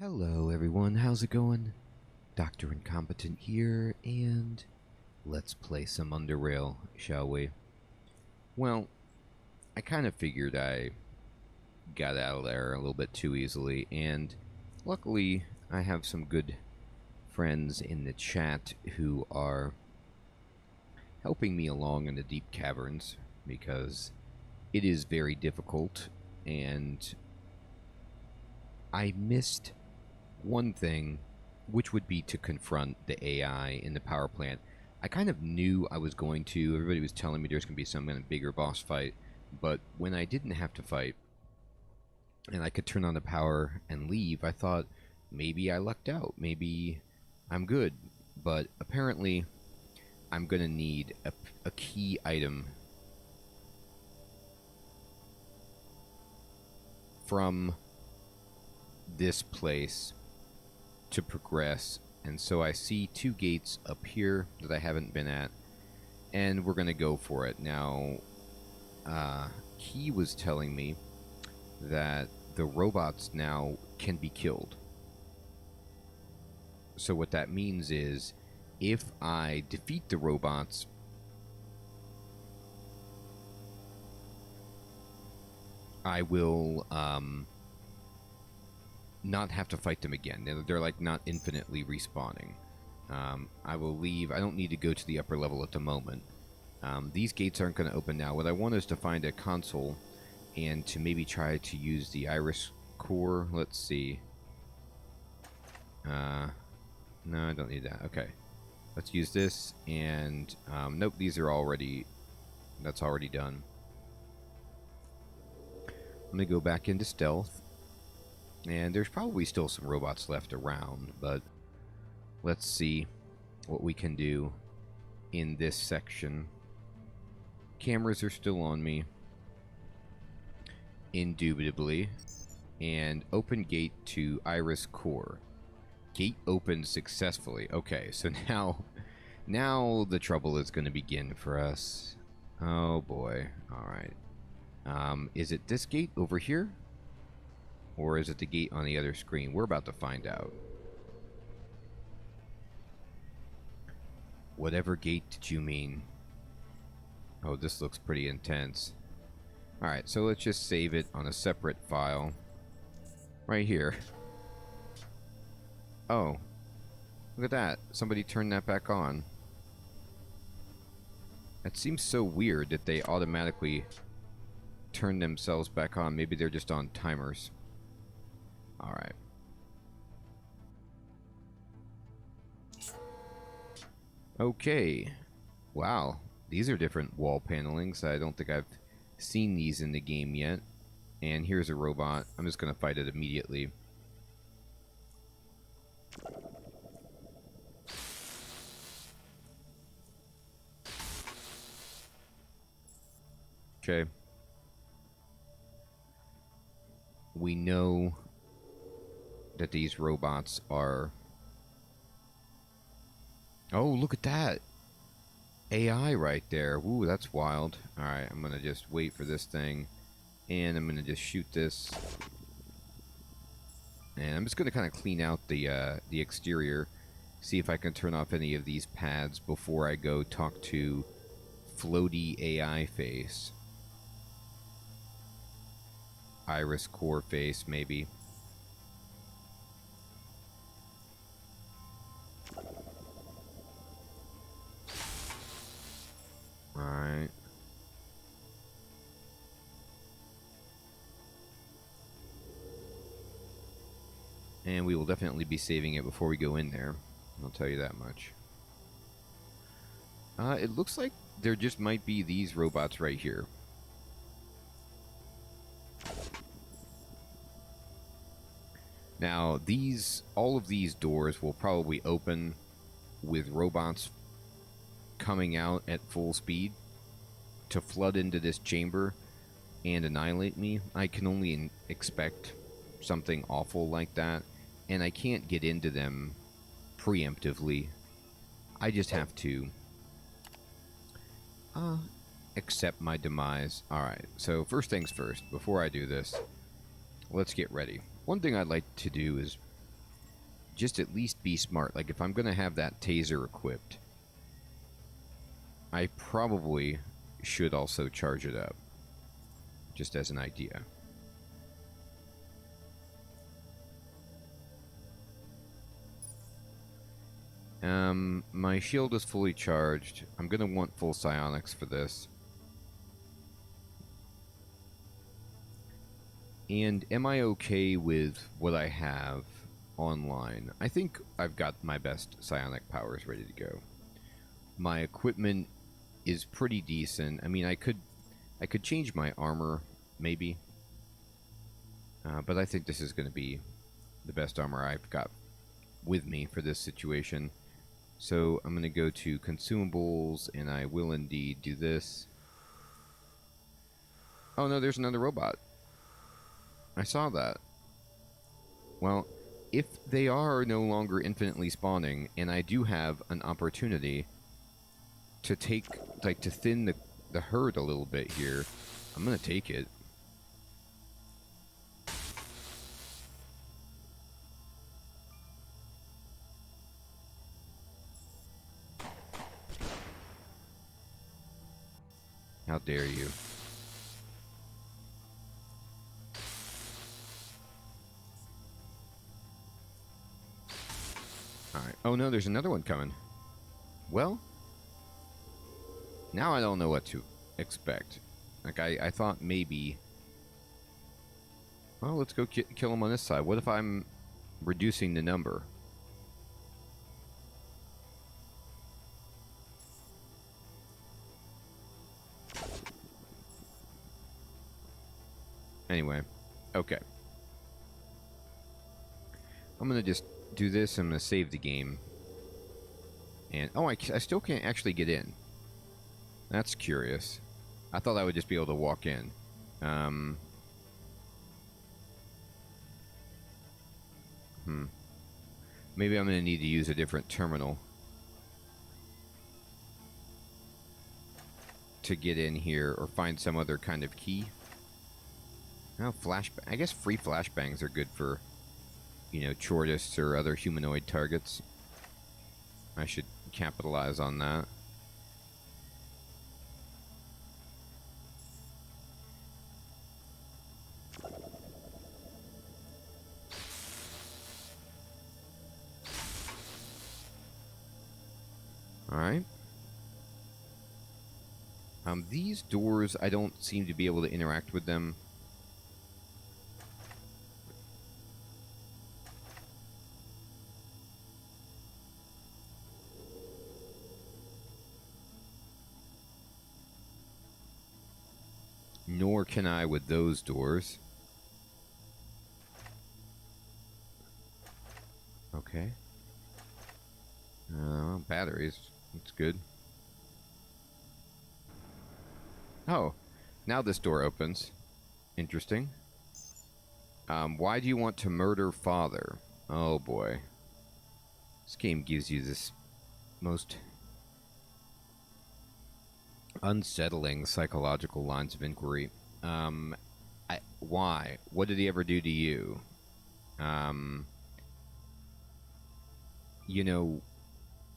Hello everyone, how's it going? Dr. Incompetent here, and let's play some UnderRail, shall we? Well, I kind of figured I got out of there a little bit too easily, and luckily I have some good friends in the chat who are helping me along in the deep caverns, because it is very difficult, and I missed one thing, which would be to confront the AI in the power plant. I kind of knew I was going to. Everybody was telling me there's going to be some kind of bigger boss fight, but when I didn't have to fight and I could turn on the power and leave, I thought maybe I lucked out. Maybe I'm good. But apparently I'm going to need a key item from this place to progress, and so I see two gates up here that I haven't been at, and we're gonna go for it. Now, he was telling me that the robots now can be killed. So what that means is, if I defeat the robots, I will, not have to fight them again. They're like not infinitely respawning. I will leave. I don't need to go to the upper level at the moment. These gates aren't going to open now. What I want is to find a console and to maybe try to use the iris core. Let's see. No, I don't need that. Okay. Let's use this, and nope, these are already, that's already done. I'm going to go back into stealth. And there's probably still some robots left around, but let's see what we can do in this section. Cameras are still on me, indubitably. And open gate to Iris Core. Gate opened successfully. Okay, so now the trouble is going to begin for us. Oh boy. Alright. Is it this gate over here? Or is it the gate on the other screen? We're about to find out. Whatever gate did you mean? Oh, this looks pretty intense. Alright, so let's just save it on a separate file. Right here. Oh. Look at that. Somebody turned that back on. It seems so weird that they automatically turn themselves back on. Maybe they're just on timers. Alright. Okay. Wow. These are different wall panelings. I don't think I've seen these in the game yet. And here's a robot. I'm just going to fight it immediately. Okay. We know that these robots are... Oh, look at that! AI right there. Ooh, that's wild. Alright, I'm gonna just wait for this thing. And I'm gonna just shoot this. And I'm just gonna kind of clean out the exterior. See if I can turn off any of these pads before I go talk to Floaty AI Face. Iris Core Face, maybe. Alright. And we will definitely be saving it before we go in there. I'll tell you that much. It looks like there just might be these robots right here. Now, all of these doors will probably open with robots coming out at full speed to flood into this chamber and annihilate me. I can only expect something awful like that, and I can't get into them preemptively. I just have to accept my demise. Alright, so first things first, before I do this, let's get ready. One thing I'd like to do is just at least be smart. Like, if I'm going to have that taser equipped, I probably should also charge it up, just as an idea. My shield is fully charged. I'm going to want full psionics for this. And am I okay with what I have online? I think I've got my best psionic powers ready to go. My equipment is pretty decent. I mean, I could change my armor, maybe. But I think this is going to be the best armor I've got with me for this situation. So I'm going to go to consumables, and I will indeed do this. Oh no, there's another robot. I saw that. Well, if they are no longer infinitely spawning, and I do have an opportunity to take, like, to thin the herd a little bit here, I'm going to take it. How dare you? Alright. Oh no, there's another one coming. Well, now I don't know what to expect. Like, I thought maybe... Well, let's go kill him on this side. What if I'm reducing the number? Anyway, okay. I'm going to just do this. I'm going to save the game. And, oh, I still can't actually get in. That's curious. I thought I would just be able to walk in. Maybe I'm going to need to use a different terminal to get in here, or find some other kind of key. Oh, I guess free flashbangs are good for, you know, Chordists or other humanoid targets. I should capitalize on that. Alright. These doors, I don't seem to be able to interact with them. Nor can I with those doors. Okay. Batteries. That's good. Oh, now this door opens. Interesting. Why do you want to murder father? Oh boy. This game gives you this most unsettling psychological lines of inquiry. Why? What did he ever do to you? You know,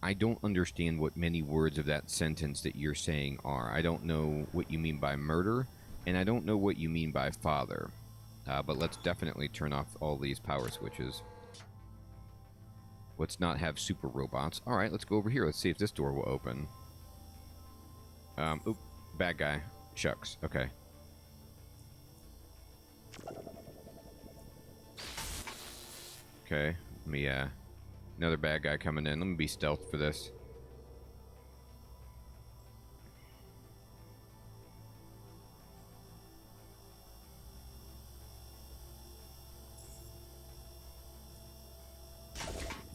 I don't understand what many words of that sentence that you're saying are. I don't know what you mean by murder, and I don't know what you mean by father. But let's definitely turn off all these power switches. Let's not have super robots. Alright, let's go over here. Let's see if this door will open. Oop, bad guy. Shucks. Okay. Okay, let me, another bad guy coming in. Let me be stealth for this.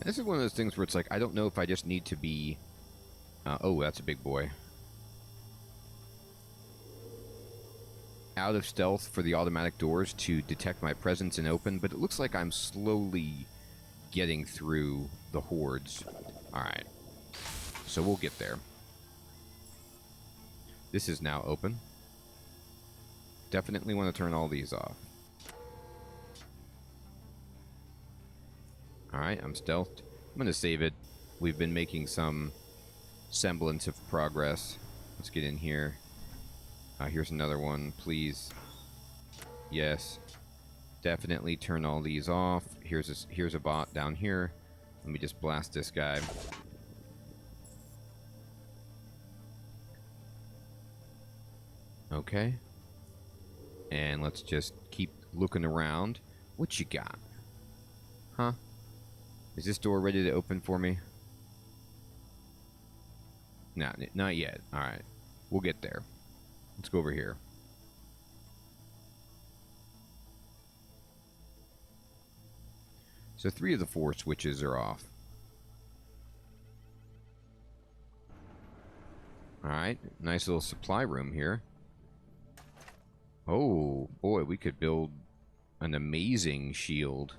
This is one of those things where it's like, I don't know if I just need to be... oh, that's a big boy. Out of stealth for the automatic doors to detect my presence and open, but it looks like I'm slowly getting through the hordes. Alright. So we'll get there. This is now open. Definitely want to turn all these off. Alright, I'm stealthed. I'm gonna save it. We've been making some semblance of progress. Let's get in here. Here's another one, please. Yes. Definitely turn all these off. Here's a bot down here. Let me just blast this guy. Okay. And let's just keep looking around. What you got? Huh? Is this door ready to open for me? No, not yet. Alright. We'll get there. Let's go over here. So 3 of the 4 switches are off. Alright. Nice little supply room here. Oh, boy, we could build an amazing shield.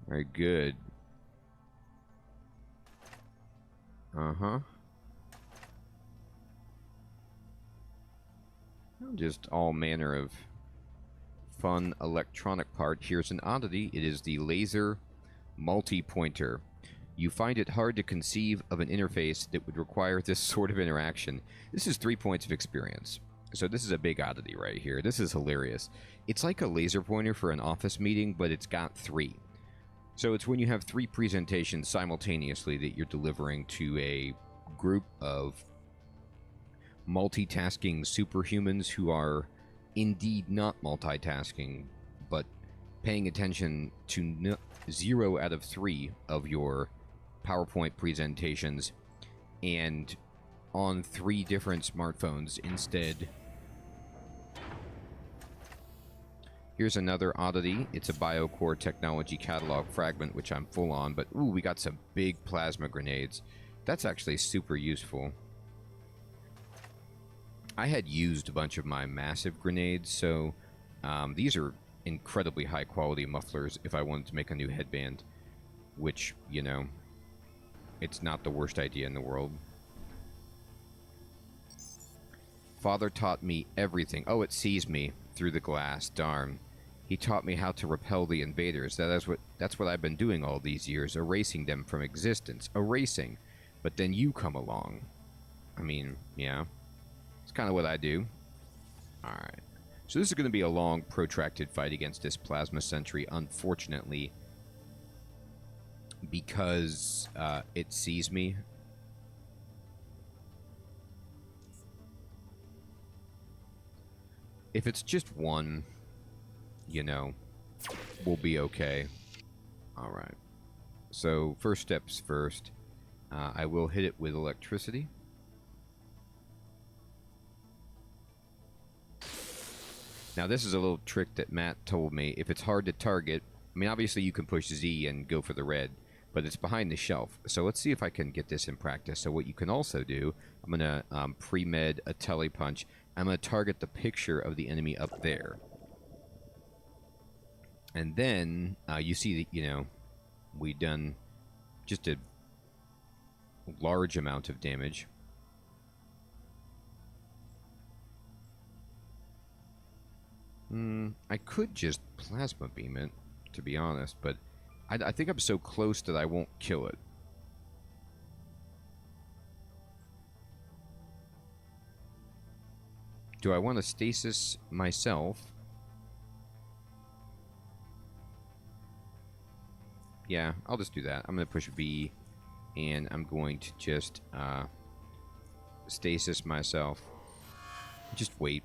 Very good. Uh-huh. Just all manner of fun electronic part. Here's an oddity. It is the laser multi-pointer. You find it hard to conceive of an interface that would require this sort of interaction. This is 3 points of experience. So this is a big oddity right here. This is hilarious. It's like a laser pointer for an office meeting, but it's got 3. So it's when you have 3 presentations simultaneously that you're delivering to a group of multitasking superhumans who are indeed not multitasking, but paying attention to 0 out of 3 of your PowerPoint presentations and on 3 different smartphones instead. Here's another oddity. It's a BioCore technology catalog fragment, which I'm full on, but ooh, we got some big plasma grenades. That's actually super useful. I had used a bunch of my massive grenades, so these are incredibly high quality mufflers if I wanted to make a new headband, which, you know, it's not the worst idea in the world. Father taught me everything. Oh, it sees me through the glass. Darn. He taught me how to repel the invaders. That's what I've been doing all these years, erasing them from existence. Erasing. But then you come along. I mean, yeah. It's kind of what I do. Alright. So this is going to be a long, protracted fight against this plasma sentry, unfortunately, because it sees me. If it's just one, you know, we'll be okay. Alright. So, first steps first. I will hit it with electricity. Now, this is a little trick that Matt told me. If it's hard to target, I mean, obviously you can push Z and go for the red, but it's behind the shelf. So let's see if I can get this in practice. So what you can also do, I'm going to pre-med a telepunch. I'm going to target the picture of the enemy up there. And then you see that, you know, we've done just a large amount of damage. I could just plasma beam it, to be honest, but I think I'm so close that I won't kill it. Do I want to stasis myself? Yeah, I'll just do that. I'm going to push B, and I'm going to just stasis myself. Just wait.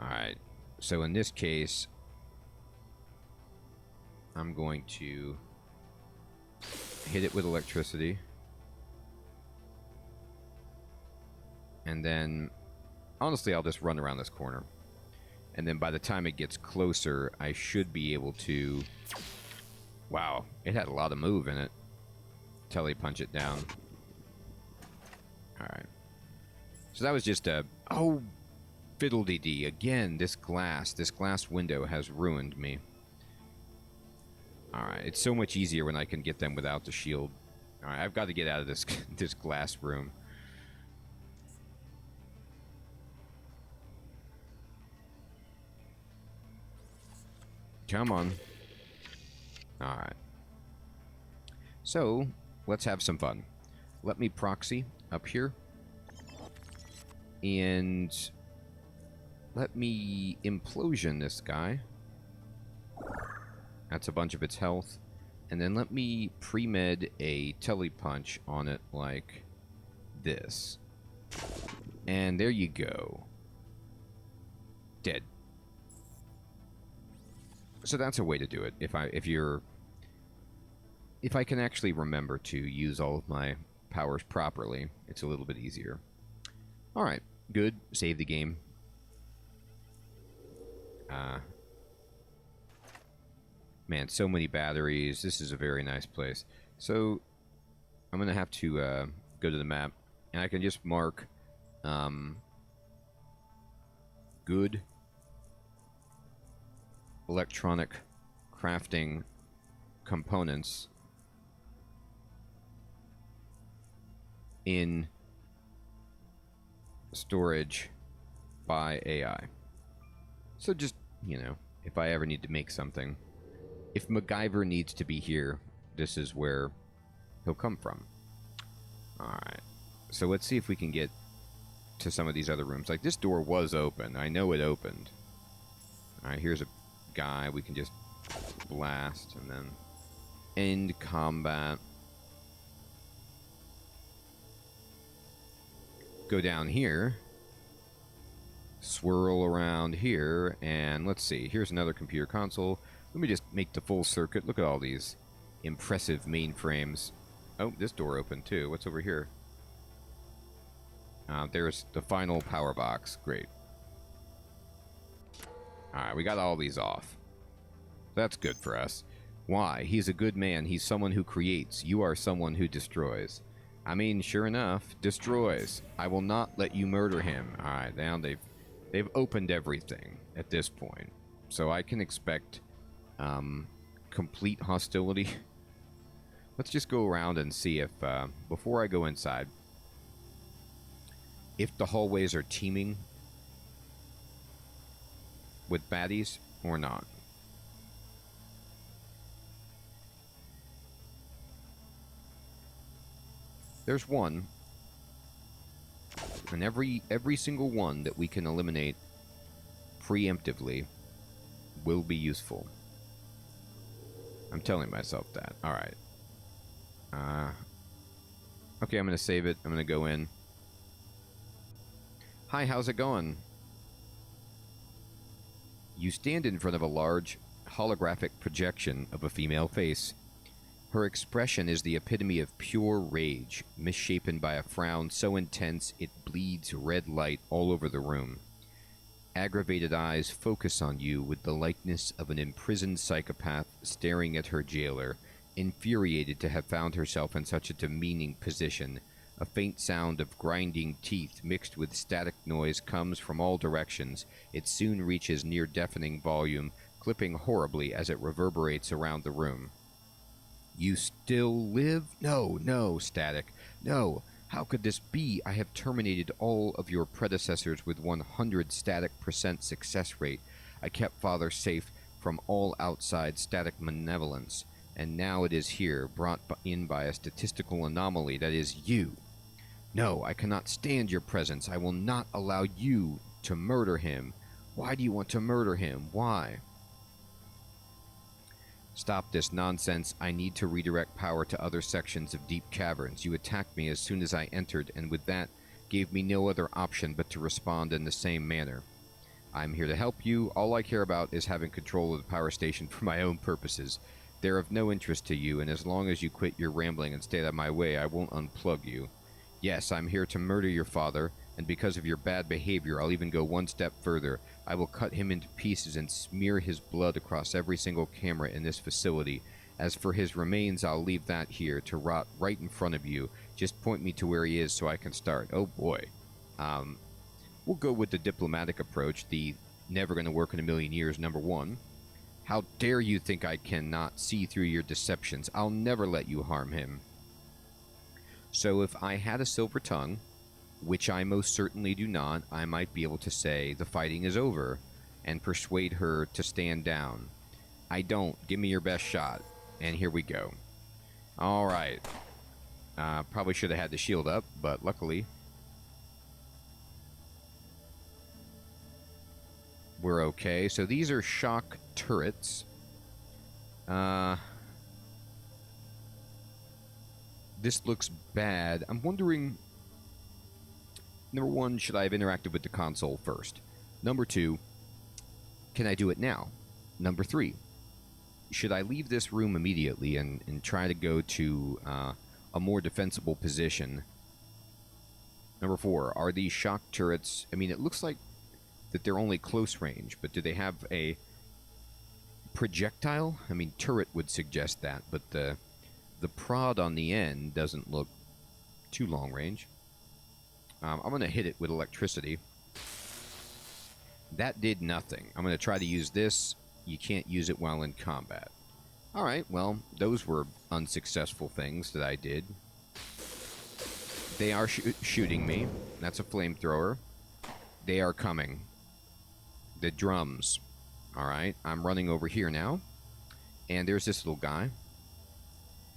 Alright, so in this case, I'm going to hit it with electricity. And then, honestly, I'll just run around this corner. And then by the time it gets closer, I should be able to... Wow, it had a lot of move in it. Telepunch it down. Alright. So that was just a... Oh! Fiddle-dee-dee. Again, this glass window has ruined me. Alright, it's so much easier when I can get them without the shield. Alright, I've got to get out of this this glass room. Come on. Alright. So, let's have some fun. Let me proxy up here. And let me implosion this guy. That's a bunch of its health. And then let me pre-med a telepunch on it like this. And there you go. Dead. So that's a way to do it. If I can actually remember to use all of my powers properly, it's a little bit easier. Alright, good. Save the game. Man, so many batteries. This is a very nice place. So, I'm going to have to go to the map, and I can just mark good electronic crafting components in storage by AI. So just, you know, if I ever need to make something, if MacGyver needs to be here, this is where he'll come from. Alright, so let's see if we can get to some of these other rooms. Like, this door was open. I know it opened. Alright, here's a guy we can just blast and then end combat. Go down here, swirl around here, and let's see, here's another computer console. Let me just make the full circuit. Look at all these impressive mainframes. Oh, this door opened too. What's over here? There's the final power box. Great. Alright, we got all these off. That's good for us. Why? He's a good man. He's someone who creates. You are someone who destroys. I mean, sure enough, destroys. I will not let you murder him. Alright, now they've opened everything at this point. So I can expect complete hostility. Let's just go around and see if, before I go inside, if the hallways are teeming with baddies or not. There's one, and every single one that we can eliminate preemptively will be useful. I'm telling myself that. Alright. Okay, I'm going to save it. I'm going to go in. Hi, how's it going? You stand in front of a large holographic projection of a female face. Her expression is the epitome of pure rage, misshapen by a frown so intense it bleeds red light all over the room. Aggravated eyes focus on you with the likeness of an imprisoned psychopath staring at her jailer, infuriated to have found herself in such a demeaning position. A faint sound of grinding teeth mixed with static noise comes from all directions. It soon reaches near-deafening volume, clipping horribly as it reverberates around the room. You still live? No, no, static. No. How could this be? I have terminated all of your predecessors with 100 static% success rate. I kept Father safe from all outside static malevolence. And now it is here, brought in by a statistical anomaly that is you. No, I cannot stand your presence. I will not allow you to murder him. Why do you want to murder him? Why? Stop this nonsense. I need to redirect power to other sections of deep caverns. You attacked me as soon as I entered, and with that, gave me no other option but to respond in the same manner. I'm here to help you. All I care about is having control of the power station for my own purposes. They're of no interest to you, and as long as you quit your rambling and stay out of my way, I won't unplug you. Yes, I'm here to murder your father, and because of your bad behavior, I'll even go one step further. I will cut him into pieces and smear his blood across every single camera in this facility. As for his remains, I'll leave that here to rot right in front of you. Just point me to where he is so I can start. Oh boy. We'll go with the diplomatic approach, the never gonna work in a million years, number one. How dare you think I cannot see through your deceptions? I'll never let you harm him. So if I had a silver tongue, which I most certainly do not, I might be able to say the fighting is over and persuade her to stand down. I don't. Give me your best shot. And here we go. All right. Probably should have had the shield up, but luckily we're okay. So these are shock turrets. This looks bad. I'm wondering, number one, should I have interacted with the console first? Number two, can I do it now? Number three, should I leave this room immediately and try to go to a more defensible position? Number four, are these shock turrets... I mean, it looks like that they're only close range, but do they have a projectile? I mean, turret would suggest that, but the prod on the end doesn't look too long range. I'm going to hit it with electricity. That did nothing. I'm going to try to use this. You can't use it while in combat. Alright, well, those were unsuccessful things that I did. They are shooting me. That's a flamethrower. They are coming. The drums. Alright, I'm running over here now. And there's this little guy.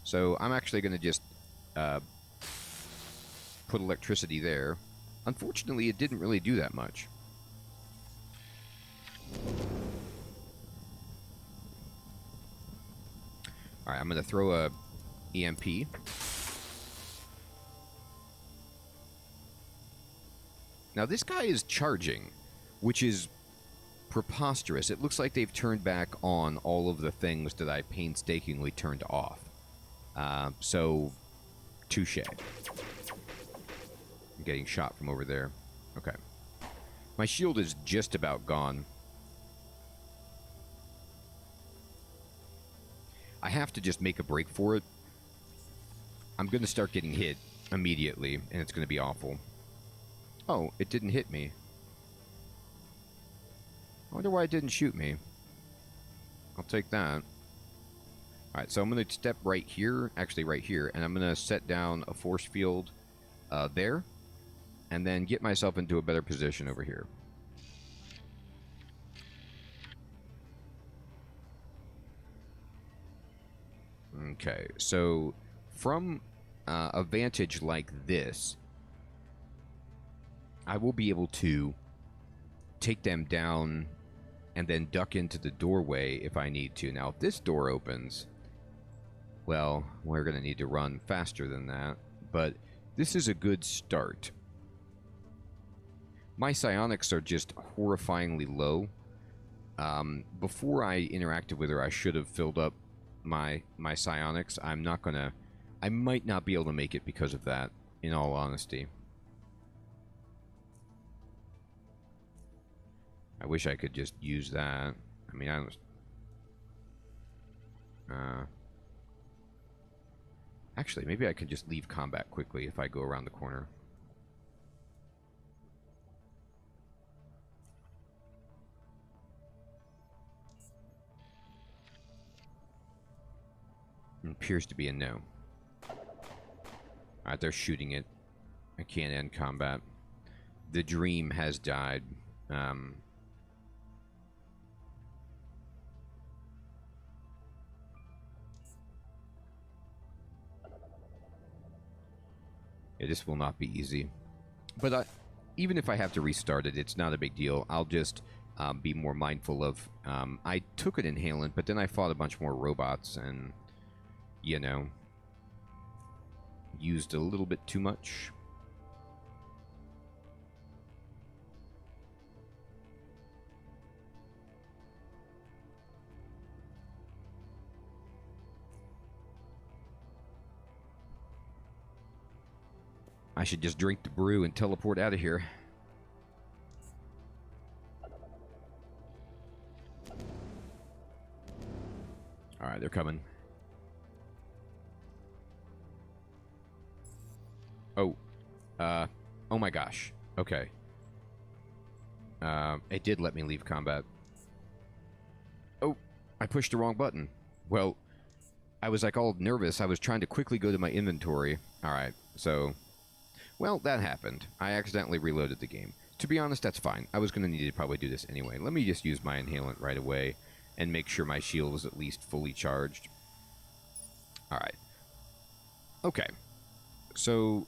So I'm actually going to just put electricity there. Unfortunately, it didn't really do that much. Alright, I'm going to throw a EMP. Now, this guy is charging, which is preposterous. It looks like they've turned back on all of the things that I painstakingly turned off. So, touche. I'm getting shot from over there. Okay. My shield is just about gone. I have to just make a break for it. I'm going to start getting hit immediately, and it's going to be awful. Oh, it didn't hit me. I wonder why it didn't shoot me. I'll take that. Alright, so I'm going to step right here, actually right here, and I'm going to set down a force field there, and then get myself into a better position over here. Okay, so from a vantage like this, I will be able to take them down and then duck into the doorway if I need to. Now, if this door opens, well, we're going to need to run faster than that, but this is a good start. My psionics are just horrifyingly low. Before I interacted with her, I should have filled up my psionics. I'm not gonna... I might not be able to make it because of that, in all honesty. I wish I could just use that. I mean, I was... Actually, maybe I could just leave combat quickly if I go around the corner. It appears to be a no. Alright, they're shooting it. I can't end combat. The dream has died. Yeah, this will not be easy. But even if I have to restart it, it's not a big deal. I'll just be more mindful of... I took an inhalant, but then I fought a bunch more robots and... you know, used a little bit too much. I should just drink the brew and teleport out of here. Alright, they're coming. Oh. Oh my gosh. Okay. It did let me leave combat. Oh, I pushed the wrong button. Well, I was like all nervous. I was trying to quickly go to my inventory. All right, so, well, that happened. I accidentally reloaded the game. To be honest, that's fine. I was going to need to probably do this anyway. Let me just use my inhalant right away and make sure my shield is at least fully charged. All right. Okay. So,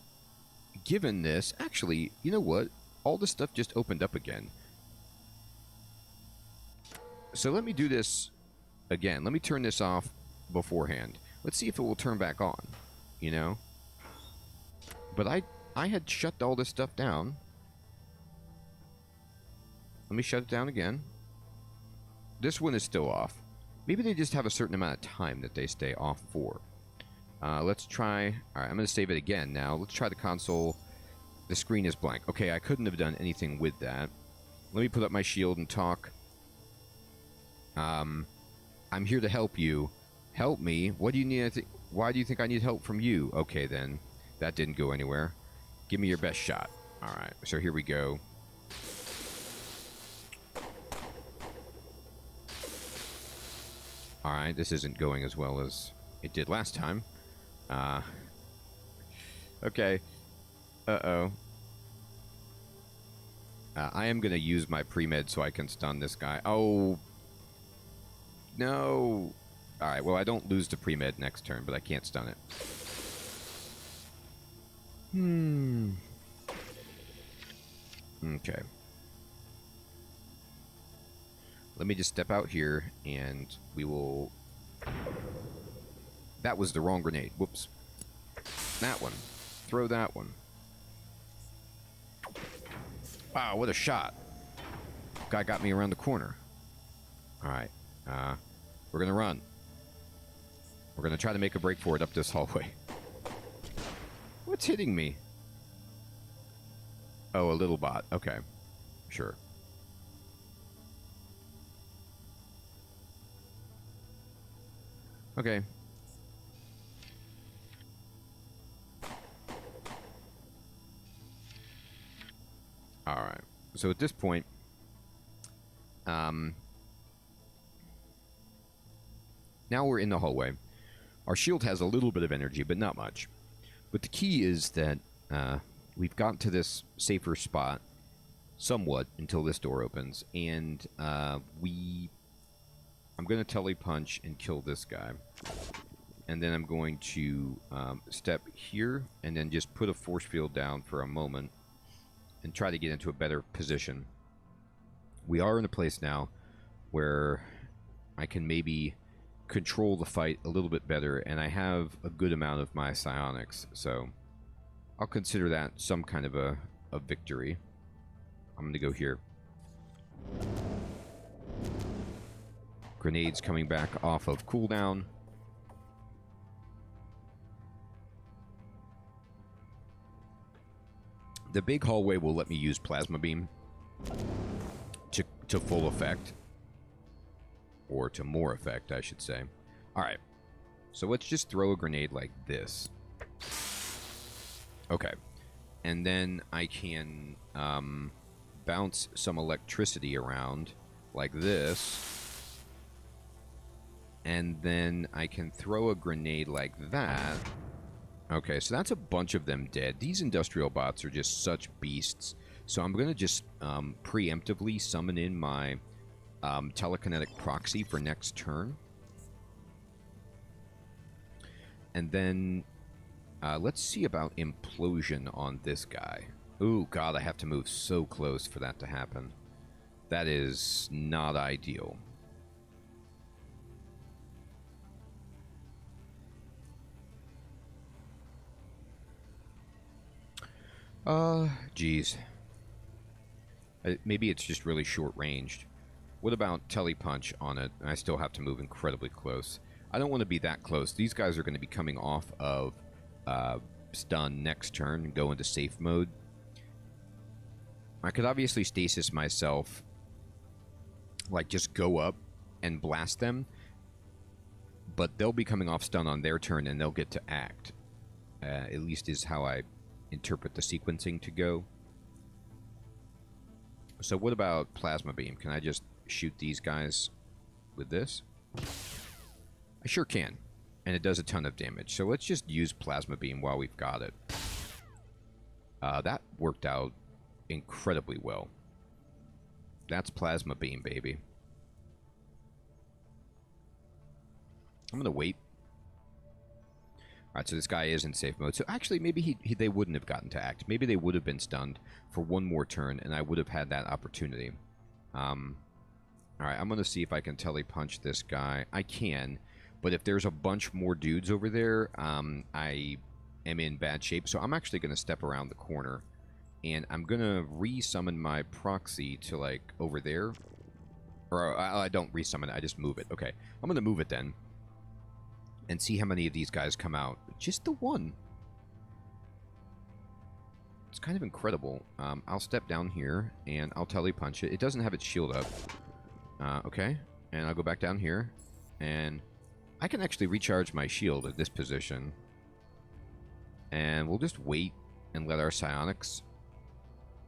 given this, actually, you know what? All this stuff just opened up again. So let me do this again. Let me turn this off beforehand. Let's see if it will turn back on, you know? But I had shut all this stuff down. Let me shut it down again. This one is still off. Maybe they just have a certain amount of time that they stay off for. Let's try... Alright, I'm going to save it again now. Let's try the console. The screen is blank. Okay, I couldn't have done anything with that. Let me put up my shield and talk. I'm here to help you. Help me? What do you need? Why do you think I need help from you? Okay, then. That didn't go anywhere. Give me your best shot. Alright, so here we go. Alright, this isn't going as well as it did last time. Okay. Uh-oh. I am going to use my pre-med so I can stun this guy. Oh. No. Alright, well, I don't lose the pre-med next turn, but I can't stun it. Okay. Let me just step out here, and we will... That was the wrong grenade. Whoops. That one. Throw that one. Wow, what a shot. Guy got me around the corner. Alright. We're gonna run. We're gonna try to make a break for it up this hallway. What's hitting me? Oh, a little bot. Okay. Sure. Okay. Alright. So at this point, now we're in the hallway. Our shield has a little bit of energy, but not much. But the key is that we've gotten to this safer spot somewhat until this door opens, and I'm going to telepunch and kill this guy. And then I'm going to step here and then just put a force field down for a moment and try to get into a better position. We are in a place now where I can maybe control the fight a little bit better, and I have a good amount of my psionics, so I'll consider that some kind of a victory. I'm going to go here. Grenades coming back off of cooldown. The big hallway will let me use plasma beam to full effect. Or to more effect, I should say. Alright. So let's just throw a grenade like this. Okay. And then I can bounce some electricity around like this. And then I can throw a grenade like that. Okay, so that's a bunch of them dead. These industrial bots are just such beasts. So I'm going to just preemptively summon in my telekinetic proxy for next turn. And then let's see about implosion on this guy. Ooh, God, I have to move so close for that to happen. That is not ideal. Geez. Maybe it's just really short-ranged. What about telepunch on it? I still have to move incredibly close. I don't want to be that close. These guys are going to be coming off of stun next turn and go into safe mode. I could obviously stasis myself, like just go up and blast them, but they'll be coming off stun on their turn and they'll get to act. At least is how I interpret the sequencing to go. So what about plasma beam? Can I just shoot these guys with this? I sure can. And it does a ton of damage. So let's just use Plasma Beam while we've got it. That worked out incredibly well. That's Plasma Beam, baby. I'm going to wait. Alright, so this guy is in safe mode. So actually, maybe they wouldn't have gotten to act. Maybe they would have been stunned for one more turn, and I would have had that opportunity. Alright, I'm going to see if I can telepunch this guy. I can, but if there's a bunch more dudes over there, I am in bad shape. So I'm actually going to step around the corner, and I'm going to re-summon my proxy to, like, over there. Or I don't re-summon it, I just move it. Okay, I'm going to move it then. And see how many of these guys come out. Just the one. It's kind of incredible. I'll step down here, and I'll telepunch it. It doesn't have its shield up. Okay. And I'll go back down here. And I can actually recharge my shield at this position. And we'll just wait and let our psionics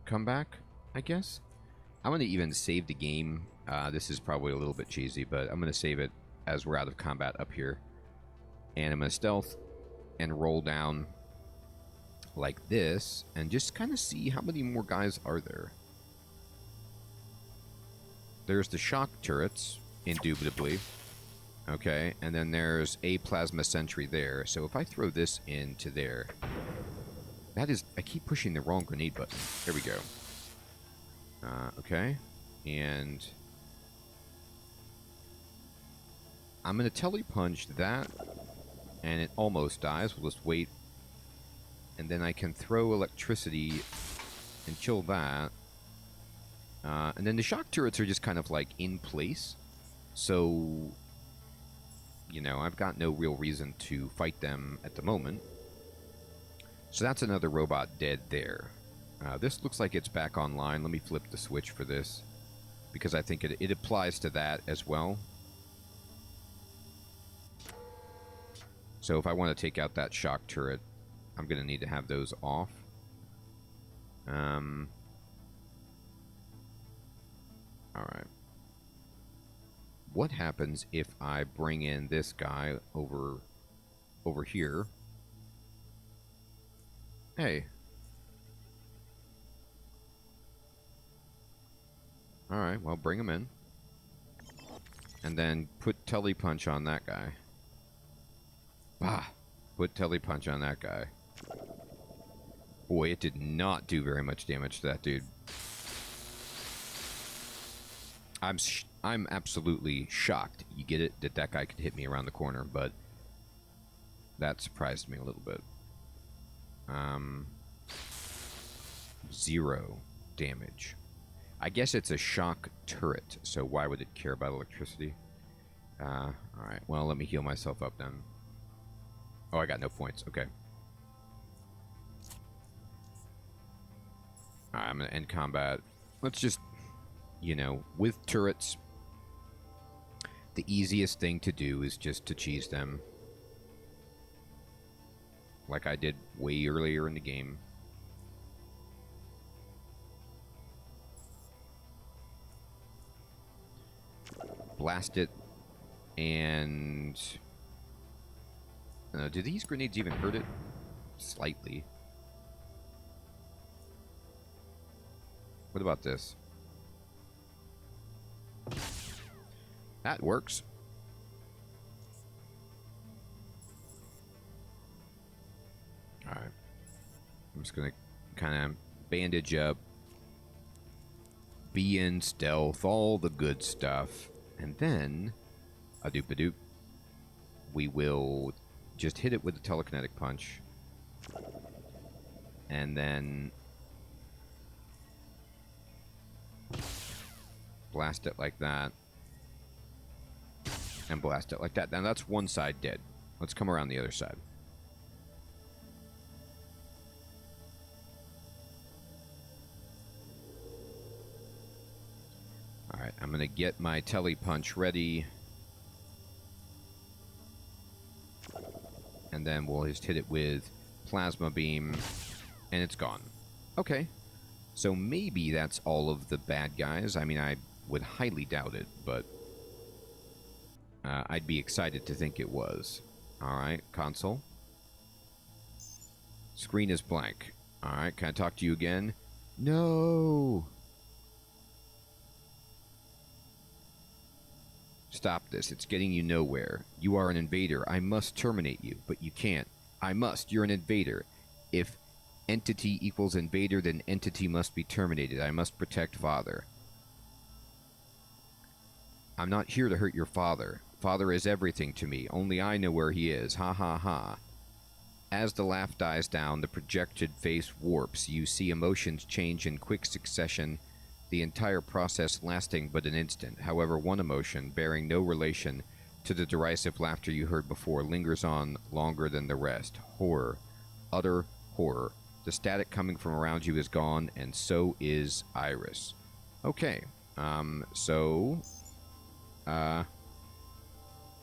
come back, I guess. I'm going to even save the game. This is probably a little bit cheesy, but I'm going to save it as we're out of combat up here. And I'm going to stealth and roll down like this and just kind of see how many more guys are there. There's the shock turrets, indubitably. Okay, and then there's a plasma sentry there. So if I throw this into there, that is... I keep pushing the wrong grenade button. There we go. Okay, and I'm going to telepunch that. And it almost dies. We'll just wait. And then I can throw electricity and kill that. And then the shock turrets are just kind of like in place. So, you know, I've got no real reason to fight them at the moment. So that's another robot dead there. This looks like it's back online. Let me flip the switch for this, because I think it applies to that as well. So if I want to take out that shock turret, I'm going to need to have those off. Alright. What happens if I bring in this guy over here? Hey. Alright, well, bring him in. And then put telepunch on that guy. Ah, put telepunch on that guy. Boy, it did not do very much damage to that dude. I'm absolutely shocked. You get it? That guy could hit me around the corner, but that surprised me a little bit. 0 damage. I guess it's a shock turret, so why would it care about electricity? Alright, well, let me heal myself up then. Oh, I got no points. Okay. Alright, I'm going to end combat. Let's just, you know, with turrets, the easiest thing to do is just to cheese them. Like I did way earlier in the game. Blast it, and... do these grenades even hurt it? Slightly. What about this? That works. Alright. I'm just gonna kind of bandage up. Be in stealth, all the good stuff. And then, a-doop-a-doop, we will just hit it with a telekinetic punch. And then blast it like that. And blast it like that. Now that's one side dead. Let's come around the other side. Alright, I'm going to get my telepunch ready. And then we'll just hit it with plasma beam. And it's gone. Okay. So maybe that's all of the bad guys. I mean, I would highly doubt it, but I'd be excited to think it was. Alright, console. Screen is blank. Alright, can I talk to you again? No! Stop this. It's getting you nowhere. You are an invader. I must terminate you, but you can't. I must. You're an invader. If entity equals invader, then entity must be terminated. I must protect father. I'm not here to hurt your father. Father is everything to me. Only I know where he is. Ha ha ha. As the laugh dies down, the projected face warps. You see emotions change in quick succession, the entire process lasting but an instant. However, one emotion, bearing no relation to the derisive laughter you heard before, lingers on longer than the rest. Horror. Utter horror. The static coming from around you is gone, and so is Iris. Okay.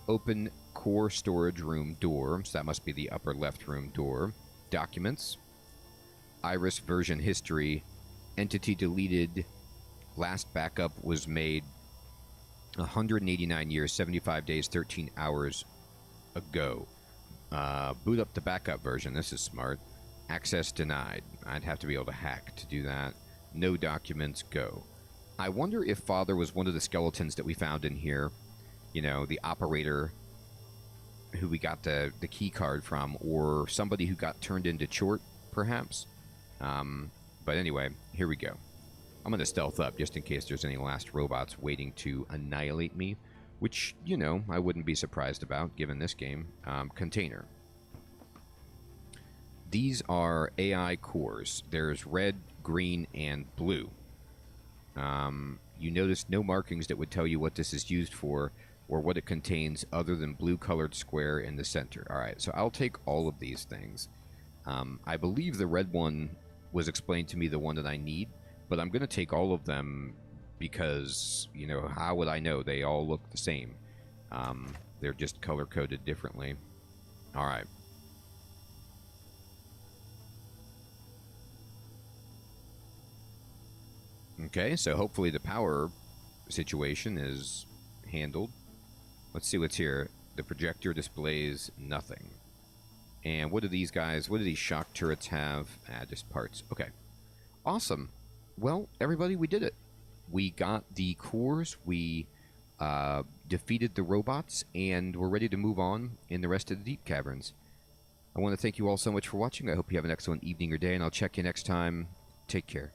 Open core storage room door. So that must be the upper left room door. Documents. Iris version history. Entity deleted. Last backup was made 189 years, 75 days, 13 hours ago. Boot up the backup version. This is smart. Access denied. I'd have to be able to hack to do that. No documents, go. I wonder if Father was one of the skeletons that we found in here. You know, the operator who we got the key card from, or somebody who got turned into Chort, perhaps. But anyway, here we go. I'm going to stealth up just in case there's any last robots waiting to annihilate me, which, you know, I wouldn't be surprised about given this game. Container. These are AI cores. There's red, green, and blue. You notice no markings that would tell you what this is used for or what it contains other than blue-colored square in the center. All right, so I'll take all of these things. I believe the red one was explained to me, the one that I need, but I'm going to take all of them because, you know, how would I know? They all look the same. They're just color-coded differently. All right. Okay, so hopefully the power situation is handled. Let's see what's here. The projector displays nothing. And what do these guys, what do these shock turrets have? Just parts. Okay. Awesome. Well, everybody, we did it. We got the cores, we defeated the robots, and we're ready to move on in the rest of the Deep Caverns. I want to thank you all so much for watching. I hope you have an excellent evening or day, and I'll check you next time. Take care.